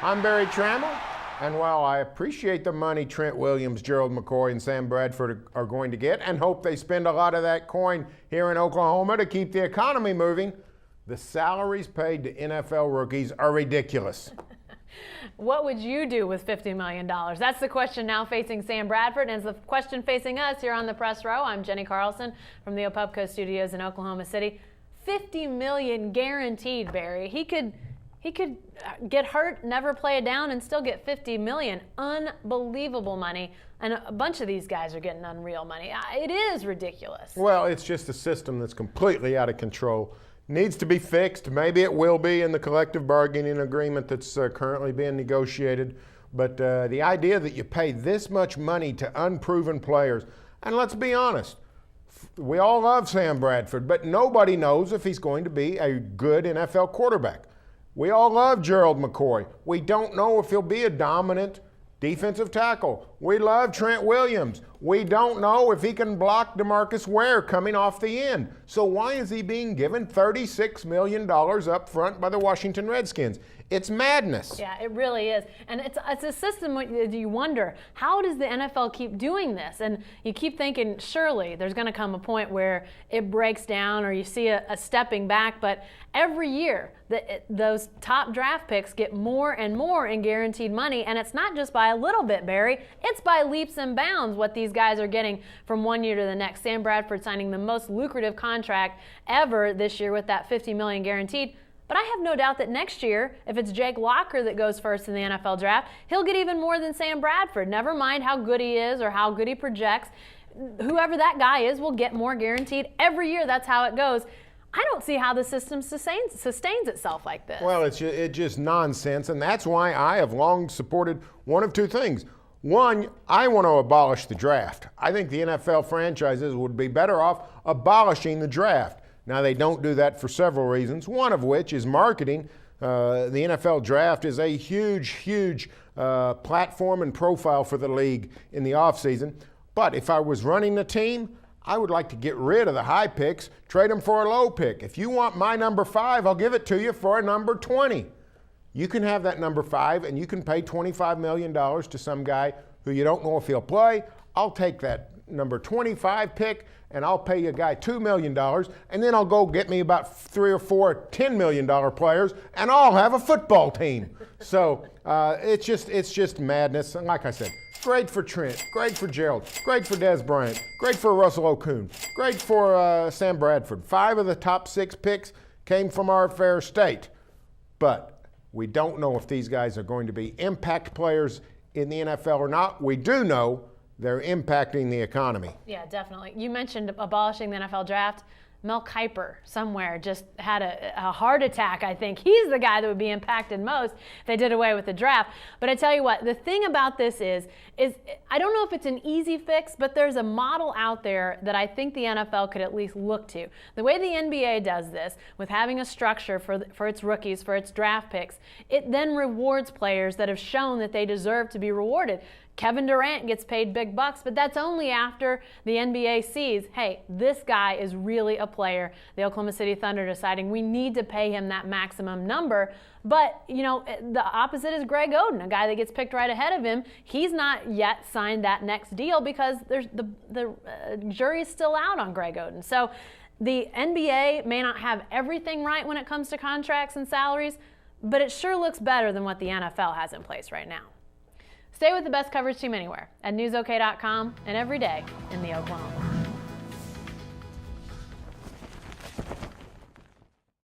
I'm Barry Tramel, and while I appreciate the money Trent Williams, Gerald McCoy, and Sam Bradford are going to get, and hope they spend a lot of that coin here in Oklahoma to keep the economy moving, the salaries paid to NFL rookies are ridiculous. What would you do with $50 million? That's the question now facing Sam Bradford, and it's the question facing us here on the press row. I'm Jenni Carlson from the Opubco Studios in Oklahoma City. $50 million guaranteed, Barry. He could get hurt, never play it down, and still get $50 million. Unbelievable money. And a bunch of these guys are getting unreal money. It is ridiculous. Well, it's just a system that's completely out of control. Needs to be fixed. Maybe it will be in the collective bargaining agreement that's currently being negotiated. But the idea that you pay this much money to unproven players, and let's be honest, we all love Sam Bradford, but nobody knows if he's going to be a good NFL quarterback. We all love Gerald McCoy. We don't know if he'll be a dominant defensive tackle. We love Trent Williams. We don't know if he can block DeMarcus Ware coming off the end. So why is he being given $36 million up front by the Washington Redskins? It's madness. Yeah, it really is. And it's a system where you wonder, how does the NFL keep doing this? And you keep thinking, surely there's going to come a point where it breaks down or you see a stepping back. But every year, those top draft picks get more and more in guaranteed money. And it's not just by a little bit, Barry. It's by leaps and bounds what these guys are getting from one year to the next. Sam Bradford signing the most lucrative contract ever this year with that $50 million guaranteed. But I have no doubt that next year, if it's Jake Locker that goes first in the NFL draft, he'll get even more than Sam Bradford. Never mind how good he is or how good he projects. Whoever that guy is will get more guaranteed. Every year, that's how it goes. I don't see how the system sustains itself like this. Well, it's just nonsense, and that's why I have long supported one of two things. One, I want to abolish the draft. I think the NFL franchises would be better off abolishing the draft. Now, they don't do that for several reasons, one of which is marketing. The NFL draft is a huge platform and profile for the league in the offseason. But if I was running the team, I would like to get rid of the high picks, trade them for a low pick. If you want my number 5, I'll give it to you for a number 20. You can have that number 5, and you can pay $25 million to some guy who you don't know if he'll play. I'll take that number 25 pick, and I'll pay a guy $2 million, and then I'll go get me about 3 or 4 $10 million players, and I'll have a football team. So it's just madness. And like I said, great for Trent, great for Gerald, great for Dez Bryant, great for Russell Okung, great for Sam Bradford. 5 of the top 6 picks came from our fair state. But we don't know if these guys are going to be impact players in the NFL or not. We do know they're impacting the economy. Yeah, definitely. You mentioned abolishing the NFL draft. Mel Kiper somewhere just had a heart attack, I think. He's the guy that would be impacted most if they did away with the draft. But I tell you what, the thing about this is I don't know if it's an easy fix, but there's a model out there that I think the NFL could at least look to. The way the NBA does this, with having a structure for its rookies, for its draft picks, it then rewards players that have shown that they deserve to be rewarded. Kevin Durant gets paid big bucks, but that's only after the NBA sees, hey, this guy is really a player. The Oklahoma City Thunder deciding we need to pay him that maximum number. But, you know, the opposite is Greg Oden, a guy that gets picked right ahead of him. He's not yet signed that next deal because the jury's still out on Greg Oden. So the NBA may not have everything right when it comes to contracts and salaries, but it sure looks better than what the NFL has in place right now. Stay with the best coverage team anywhere at newsok.com and every day in the Oklahoma.